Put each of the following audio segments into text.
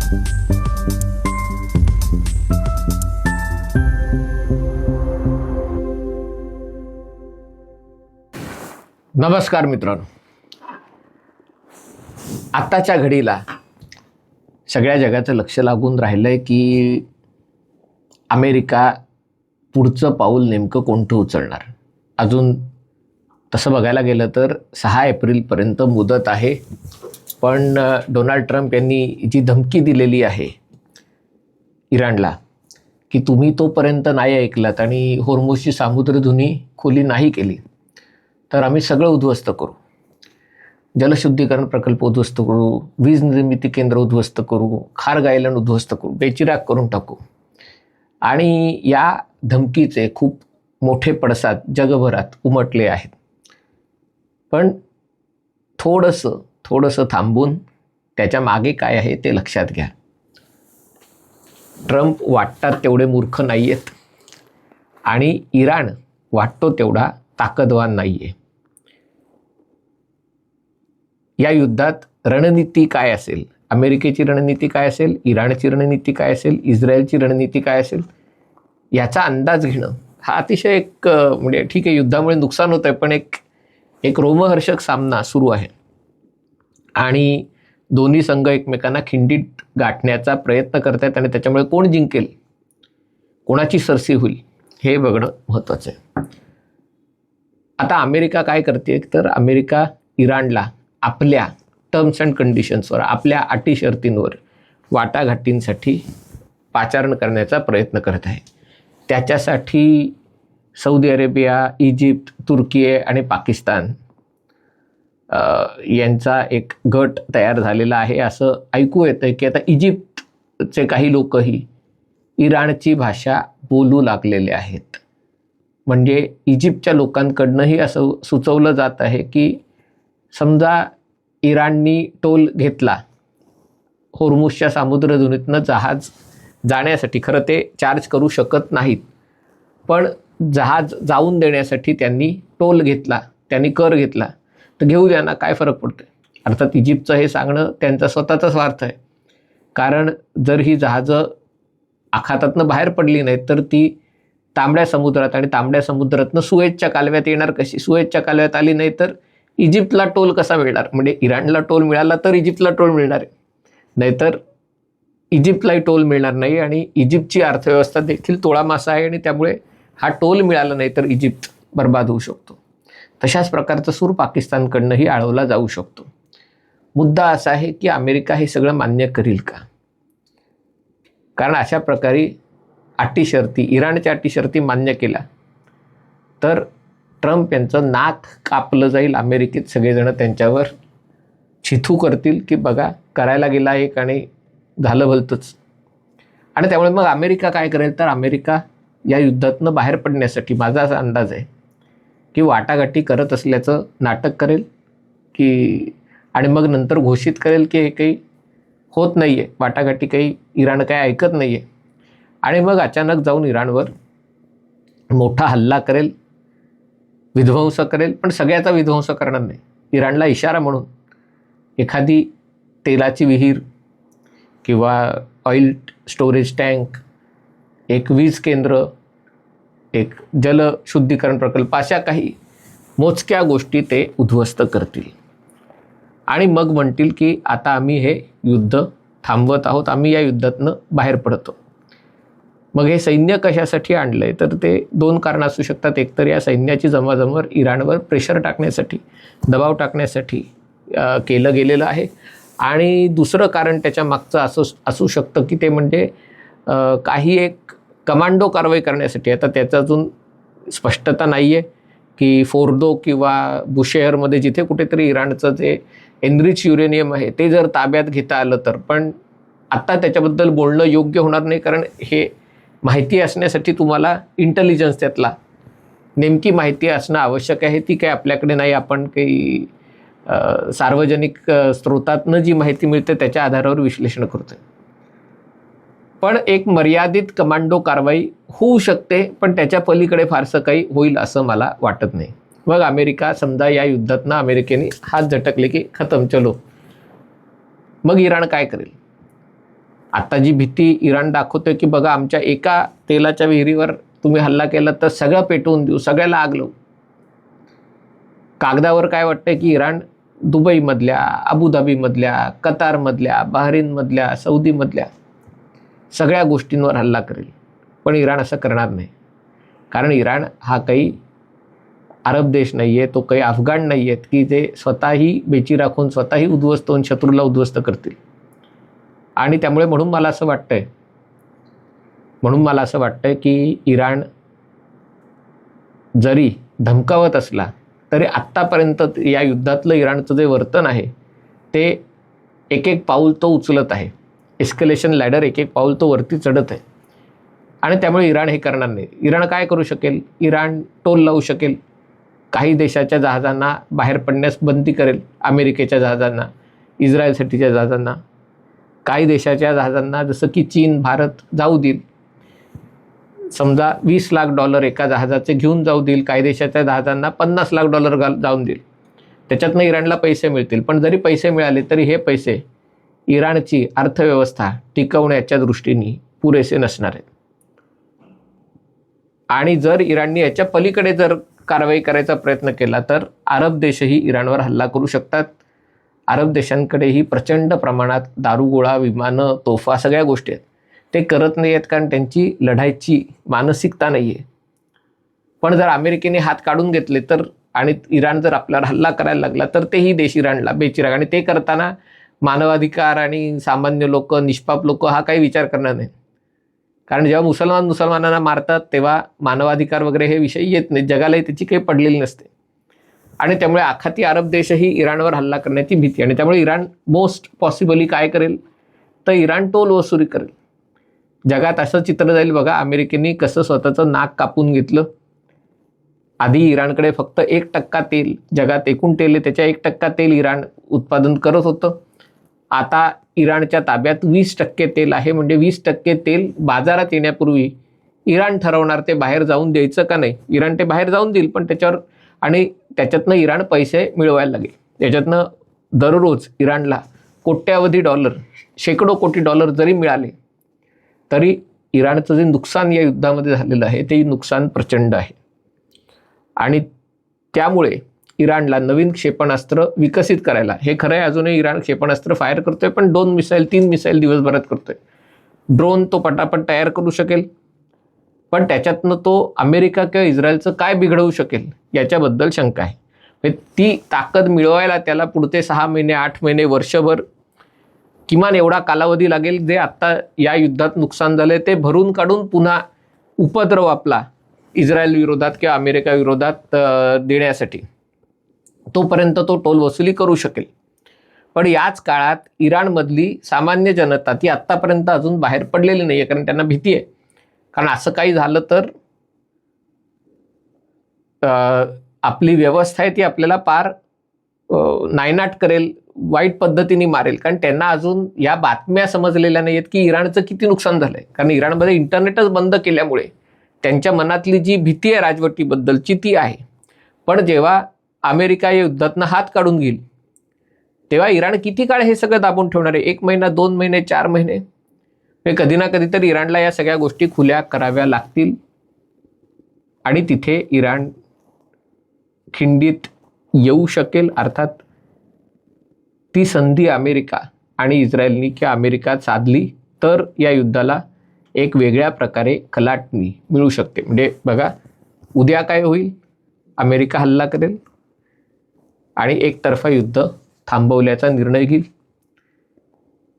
नमस्कार मित्रांनो, आताच्या घडीला सगळ्या जगाचं लक्ष लागून राहिलं आहे की अमेरिका पुढचं पाऊल नेमकं कोणतं उचलणार. अजून तसं बघायला गेलं तर 6 एप्रिलपर्यंत मुदत आहे, पण डोनाल्ड ट्रम्प यांनी जी धमकी दिलेली आहे इराणला की तुम्ही तोपर्यंत नाही ऐकलात आणि होर्मुझची सामुद्रधुनी खुली नाही केली तर आम्ही सगळं उद्ध्वस्त करू. जलशुद्धीकरण प्रकल्प उद्ध्वस्त करू, वीज निर्मिती केंद्र उद्ध्वस्त करू, खार गायलन उद्ध्वस्त करू, बेचिराख करून टाकू. आणि या धमकीचे खूप मोठे पडसाद जगभरात उमटले आहेत. पण थोडंसं थांबून त्याच्या मागे काय आहे ते लक्षात घ्या. ट्रम्प वाटतात तेवढे मूर्ख नाही आहेत आणि इराण वाटतो तेवढा ताकदवान नाही आहे. या युद्धात रणनीती काय असेल, अमेरिकेची रणनीती काय असेल, इराणची रणनीती काय असेल, इस्रायलची रणनीती काय असेल, याचा अंदाज घेणं हा अतिशय एक म्हणजे ठीक आहे युद्धामुळे नुकसान होतं आहे, पण एक रोमहर्षक सामना सुरू आहे आणि दोन्ही संघ एकमेकांना खिंडीत गाठण्याचा प्रयत्न करत आहेत आणि त्याच्यामुळे कोण जिंकेल, कोणाची सरसी होईल हे बघणं महत्त्वाचं आहे. आता अमेरिका काय करते तर अमेरिका इराणला आपल्या टर्म्स अँड कंडिशन्सवर, आपल्या अटी शर्तींवर वाटाघाटींसाठी पाचारण करण्याचा प्रयत्न करत आहे. त्याच्यासाठी सौदी अरेबिया, इजिप्त, तुर्की आणि पाकिस्तान यांचा एक गट तयार झालेला आहे. असं ऐकू येतं आहे की आता इजिप्तचे काही लोकही इराणची भाषा बोलू लागलेले आहेत. म्हणजे इजिप्तच्या लोकांकडनंही असं सुचवलं जात आहे की समजा इराणनी टोल घेतला होर्मुझच्या सामुद्रधुनीतनं जहाज जाण्यासाठी, खरं ते चार्ज करू शकत नाहीत, पण जहाज जाऊन देण्यासाठी त्यांनी टोल घेतला, त्यांनी कर घेतला, तर घेऊ द्या ना, काय फरक पडतो. अर्थात इजिप्तचं हे सांगणं त्यांचा स्वतःचा स्वार्थ आहे. कारण जर ही जहाजं आखातातनं बाहेर पडली नाहीत तर ती तांबड्या समुद्रात आणि तांबड्या समुद्रातनं सुएझच्या कालव्यात येणार कशी. सुएझच्या कालव्यात आली नाही तर इजिप्तला टोल कसा मिळणार. म्हणजे इराणला टोल मिळाला तर इजिप्तला टोल मिळणार आहे, नाहीतर इजिप्तलाही टोल मिळणार नाही. आणि इजिप्तची अर्थव्यवस्था देखील तोळामासा आहे आणि त्यामुळे हा टोल मिळाला नाही तर इजिप्त बर्बाद होऊ शकतो. तशाच प्रकारचा सूर पाकिस्तानकडनंही आळवला जाऊ शकतो. मुद्दा असा आहे की अमेरिका हे सगळं मान्य करील का. कारण अशा प्रकारे अटी शर्ती, इराणच्या अटी शर्ती मान्य केल्या तर ट्रम्प यांचं नाक कापलं जाईल. अमेरिकेत सगळेजण त्यांच्यावर छिथू करतील की बघा करायला गेला एक आणि झालं भलतंच. आणि त्यामुळे मग अमेरिका काय करेल तर अमेरिका या युद्धातनं बाहेर पडण्यासाठी माझा असा अंदाज आहे की वाटाघाटी करत असल्याचं नाटक करेल की आणि मग नंतर घोषित करेल की हे काही होत नाही आहे, वाटाघाटी काही इराण काही ऐकत नाही आहे. आणि मग अचानक जाऊन इराणवर मोठा हल्ला करेल, विध्वंस करेल. पण सगळ्याचा विध्वंस करणार नाही. इराणला इशारा म्हणून एखादी तेलाची विहीर किंवा ऑइल स्टोरेज टँक, एक वीज केंद्र, एक जलशुद्धीकरण प्रकल्प, अशा काही मोजक्या गोष्टी ते उद्ध्वस्त करतील. आणि मग म्हणतील की आता आम्ही हे युद्ध थांबवत आहोत, आम्ही या युद्धातनं बाहेर पडतो. मग हे सैन्य कशासाठी आणलं आहे तर ते 2 कारणं असू शकतात. एकतर या सैन्याची जमाजमवर इराणवर प्रेशर टाकण्यासाठी, दबाव टाकण्यासाठी केलं गेलेलं आहे. आणि दुसरं कारण त्याच्या मागचं असू शकतं की ते म्हणजे काही एक कमांडो कारवाई करण्यासाठी. आता त्याचं अजून स्पष्टता नाही आहे की फोर्दो किंवा बुशेहरमध्ये जिथे कुठेतरी इराणचं जे एनरिच युरेनियम आहे ते जर ताब्यात घेता आलं तर. पण आत्ता त्याच्याबद्दल बोलणं योग्य होणार नाही, कारण हे माहिती असण्यासाठी तुम्हाला इंटेलिजन्स, त्यातला नेमकी माहिती असणं आवश्यक आहे. ती काही आपल्याकडे नाही. आपण काही सार्वजनिक स्रोतातनं जी माहिती मिळते त्याच्या आधारावर विश्लेषण करतो. पण एक मर्यादित कमांडो कारवाई होऊ शकते, पण त्याच्या पलीकडे फारसं काही होईल असं मला वाटत नाही. मग अमेरिका समजा या युद्धातनं अमेरिकेने हात झटकले की खतम चलो, मग इराण काय करेल. आता जी भीती इराण दाखवतोय की बघा आमच्या एका तेलाच्या विहिरीवर तुम्ही हल्ला केला तर सगळं पेटवून देऊ, सगळ्याला आग लावू. कागदावर काय वाटतंय की इराण दुबईमधल्या, अबुधाबीमधल्या, कतारमधल्या, बहरीनमधल्या, सौदीमधल्या सगळ्या गोष्टींवर हल्ला करेल. पण इराण असं करणार नाही. कारण इराण हा काही अरब देश नाही आहे, तो काही अफगाण नाही आहेत की जे स्वतःही बेची राखून स्वतःही उद्ध्वस्त होऊन शत्रूला उद्ध्वस्त करतील. आणि त्यामुळे म्हणून मला असं वाटतंय की इराण जरी धमकावत असला तरी आत्तापर्यंत या युद्धातलं इराणचं जे वर्तन आहे ते एक एक पाऊल तो उचलत आहे. एस्केलेशन लॅडर एक एक पाऊल तो वरती चढत आहे. आणि त्यामुळे इराण हे करणार नाही. इराण काय करू शकेल? इराण टोल लावू शकेल. काही देशाच्या जहाजांना बाहेर पडण्यास बंदी करेल, अमेरिकेच्या जहाजांना, इस्रायलसाठीच्या जहाजांना. काही देशाच्या जहाजांना जसं की चीन, भारत जाऊ देईल. समजा $20 लाख एका जहाजाचे घेऊन जाऊ देईल. काही देशाच्या जहाजांना $50 लाख जाऊन देईल. त्याच्यातनं इराणला पैसे मिळतील. पण जरी पैसे मिळाले तरी हे पैसे इराणची अर्थव्यवस्था टिकवण्याच्या दृष्टीने पुरेसे नसणार आहेत. आणि जर इराणने याच्या पलीकडे जर कारवाई करायचा प्रयत्न केला तर अरब देशही इराणवर हल्ला करू शकतात. अरब देशांकडेही प्रचंड प्रमाणात दारुगोळा, विमानं, तोफा सगळ्या गोष्टी आहेत. ते करत नाही आहेत कारण त्यांची लढाईची मानसिकता नाही आहे. पण जर अमेरिकेने हात काढून घेतले तर आणि इराण जर आपल्यावर हल्ला करायला लागला तर तेही देश इराणला बेचिराग. आणि ते करताना मानवाधिकार आणि सामान्य लोक, निष्पाप लोक हा काही विचार करणार नाही. कारण जेव्हा मुसलमानांना मारतात तेव्हा मानवाधिकार वगैरे हे विषय येत नाहीत. जगालाही त्याची काही पडलेली नसते. आणि त्यामुळे आखाती अरब देशही इराणवर हल्ला करण्याची भीती. आणि त्यामुळे इराण मोस्ट पॉसिबली काय करेल तर इराण टोल वसुली करेल. जगात असं चित्र जाईल बघा, अमेरिकेने कसं स्वतःचं नाक कापून घेतलं. आधी इराणकडे फक्त 1% तेल, जगात एकूण तेल आहे त्याच्या 1% तेल इराण उत्पादन करत होतं. आता इराणच्या ताब्यात 20% तेल आहे. म्हणजे 20% तेल बाजारात येण्यापूर्वी इराण ठरवणार ते बाहेर जाऊन द्यायचं का नाही. इराण ते बाहेर जाऊन देईल पण त्याच्यावर आणि त्याच्यातनं इराण पैसे मिळवायला लागेल. त्याच्यातनं दररोज इराणला कोट्यावधी डॉलर, शेकडो कोटी डॉलर जरी मिळाले तरी इराणचं जे नुकसान या युद्धामध्ये झालेलं आहे ते नुकसान प्रचंड आहे. आणि त्यामुळे इराणला नवीन क्षेपणास्त्र विकसित करायला, हे खरं आहे अजूनही इराण क्षेपणास्त्र फायर करतोय पण 2 मिसाईल 3 मिसाईल दिवसभरात करतोय. ड्रोन तो पटापट तयार करू शकेल. पण त्याच्यातनं तो अमेरिका किंवा इस्रायलचं काय बिघडवू शकेल याच्याबद्दल शंका आहे. ती ताकद मिळवायला त्याला पुढचे 6 महिने, 8 महिने, वर्षभर किमान एवढा कालावधी लागेल. जे आत्ता या युद्धात नुकसान झाले ते भरून काढून पुन्हा उपद्रव आपला इस्रायल विरोधात किंवा अमेरिका विरोधात देण्यासाठी तोपर्यंत तो टोल वसुली करू शकेल. पण याच काळात इराणमधली सामान्य जनता ती आत्तापर्यंत अजून बाहेर पडलेली नाही आहे. कारण त्यांना भीती आहे. कारण असं काही झालं तर आपली व्यवस्था आहे ती आपल्याला पार नायनाट करेल, वाईट पद्धतीने मारेल. कारण त्यांना अजून या बातम्या समजलेल्या नाही आहेत की इराणचं किती नुकसान झालं आहे. कारण इराणमध्ये इंटरनेटच बंद केल्यामुळे त्यांच्या मनातली जी भीती आहे राजवटीबद्दलची ती आहे. पण जेव्हा अमेरिका या युद्धातनं हात काढून घेईल तेव्हा इराण किती काळ हे सगळं दाबून ठेवणार आहे? 1 महिना, 2 महिने, 4 महिने? कधी ना कधी तर इराणला या सगळ्या गोष्टी खुल्या कराव्या लागतील. आणि तिथे इराण खिंडीत येऊ शकेल. अर्थात ती संधी अमेरिका आणि इस्रायलनी किंवा अमेरिका साधली तर या युद्धाला एक वेगळ्या प्रकारे कलाटणी मिळू शकते. म्हणजे बघा उद्या काय होईल, अमेरिका हल्ला करेल आणि एकतर्फा युद्ध थांबवल्याचा निर्णय घेईल.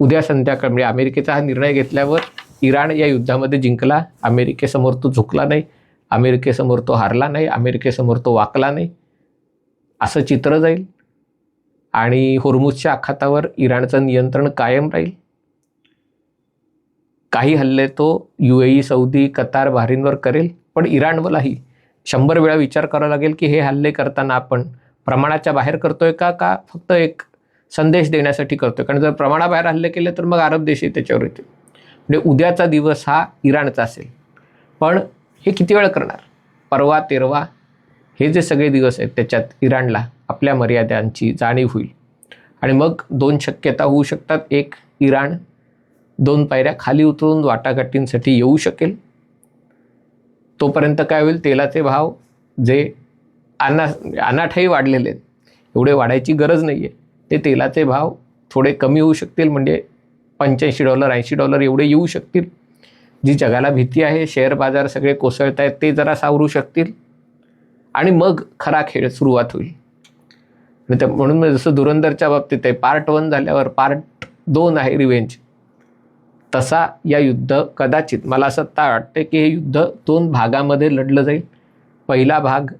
उद्या संध्याकाळ म्हणजे अमेरिकेचा हा निर्णय घेतल्यावर इराण या युद्धामध्ये जिंकला, अमेरिकेसमोर तो झुकला नाही, अमेरिकेसमोर तो हारला नाही, अमेरिकेसमोर तो वाकला नाही, असं चित्र जाईल. आणि होर्मुझच्या आखातावर इराणचं नियंत्रण कायम राहील. काही हल्ले तो UAE, सौदी, कतार, बहरीनवर करेल. पण इराणवरही 100 वेळा विचार करावा लागेल की हे हल्ले करताना आपण प्रमाणाच्या बाहेर करतोय का फक्त एक संदेश देण्यासाठी करतोय. कारण जर प्रमाणाबाहेर हल्ले केले तर मग अरब देशही त्याच्यावर येतील. म्हणजे उद्याचा दिवस हा इराणचा असेल. पण हे किती वेळ करणार? परवा, तेरवा हे जे सगळे दिवस आहेत त्याच्यात इराणला आपल्या मर्यादांची जाणीव होईल. आणि मग 2 शक्यता होऊ शकतात. एक, इराण 2 पायऱ्या खाली उतरून वाटाघाटींसाठी येऊ शकेल. तोपर्यंत काय होईल, तेलाचे भाव जे अनाठाई वाढलेले आहेत, एवढे वाढायची गरज नाही आहे, ते तेलाचे भाव थोडे कमी होऊ शकतील. म्हणजे $85 $80 एवढे येऊ शकतील. जी जगाला भीती आहे, शेअर बाजार सगळे कोसळत आहेत, ते जरा सावरू शकतील आणि मग खरा खेळ सुरुवात होईल. म्हणून जसं धुरंधरच्या बाबतीत आहे, पार्ट 1 झाल्यावर पार्ट 2 आहे रिव्हेंज, तसा या युद्ध कदाचित मला असं वाटते की हे युद्ध 2 भागामध्ये लढलं जाईल. पहिला भाग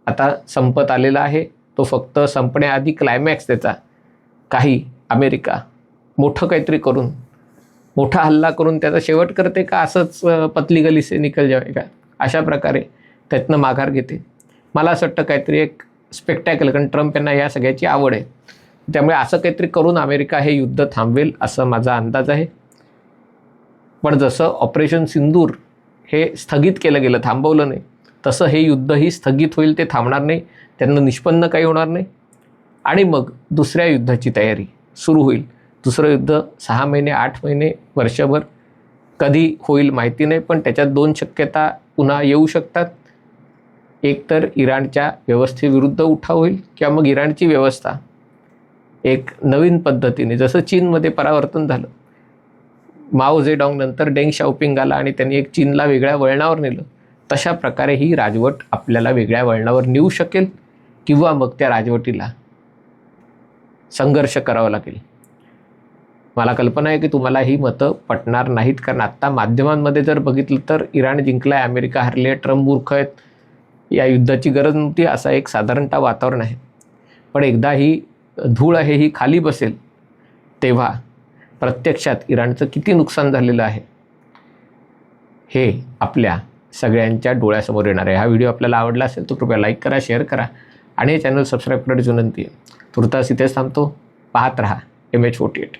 आता संपत आलेला आहे. तो फक्त संपण्याआधी क्लायमॅक्स त्याचा काही अमेरिका मोठं काहीतरी करून, मोठा हल्ला करून त्याचा शेवट करते का असंच पतली गली से निकल जावे का, अशा प्रकारे त्यातनं माघार घेते. मला असं वाटतं काहीतरी एक स्पेक्टॅकल, कारण ट्रम्प यांना या सगळ्याची आवड आहे. त्यामुळे असं काहीतरी करून अमेरिका हे युद्ध थांबवेल असं माझा अंदाज आहे. पण जसं ऑपरेशन सिंदूर हे स्थगित केलं गेलं, थांबवलं नाही, तसं हे युद्धही स्थगित होईल, ते थांबणार नाही, त्यांना निष्पन्न काही होणार नाही. आणि मग दुसऱ्या युद्धाची तयारी सुरू होईल. दुसरं युद्ध 6 महिने, 8 महिने, वर्षभर कधी होईल माहिती नाही, पण त्याच्यात 2 शक्यता पुन्हा येऊ शकतात. एक तर इराणच्या व्यवस्थेविरुद्ध उठाव होईल, किंवा मग इराणची व्यवस्था एक नवीन पद्धतीने, जसं चीनमध्ये परावर्तन झालं, माओ झेडॉंग नंतर डेंग शाओपिंग आला आणि त्यांनी एक चीनला वेगळ्या वळणावर नेलं, तशा प्रकारे ही राजवट आपल्याला वेगळ्या वळणावर नेऊ शकेल, किंवा मग त्या राजवटीला संघर्ष करावा लागेल. मला कल्पना आहे की तुम्हाला ही मतं पटणार नाहीत, कारण आत्ता माध्यमांमध्ये जर बघितलं तर इराण जिंकला आहे, अमेरिका हरली आहे, ट्रम्प मूर्ख आहेत, या युद्धाची गरज नव्हती, असा एक साधारणतः वातावरण आहे. पण एकदा ही धूळ आहे ही खाली बसेल, तेव्हा प्रत्यक्षात इराणचं किती नुकसान झालेलं आहे हे आपल्या सगळ्यांच्या डोळ्यासमोर येणार आहे. हा व्हिडिओ आपल्याला आवडला असेल तर कृपया लाईक करा, शेअर करा आणि हे चॅनल सबस्क्राईब करण्याची विनंती आहे. तुर्तास इथेच थांबतो. पाहत रहा MH48.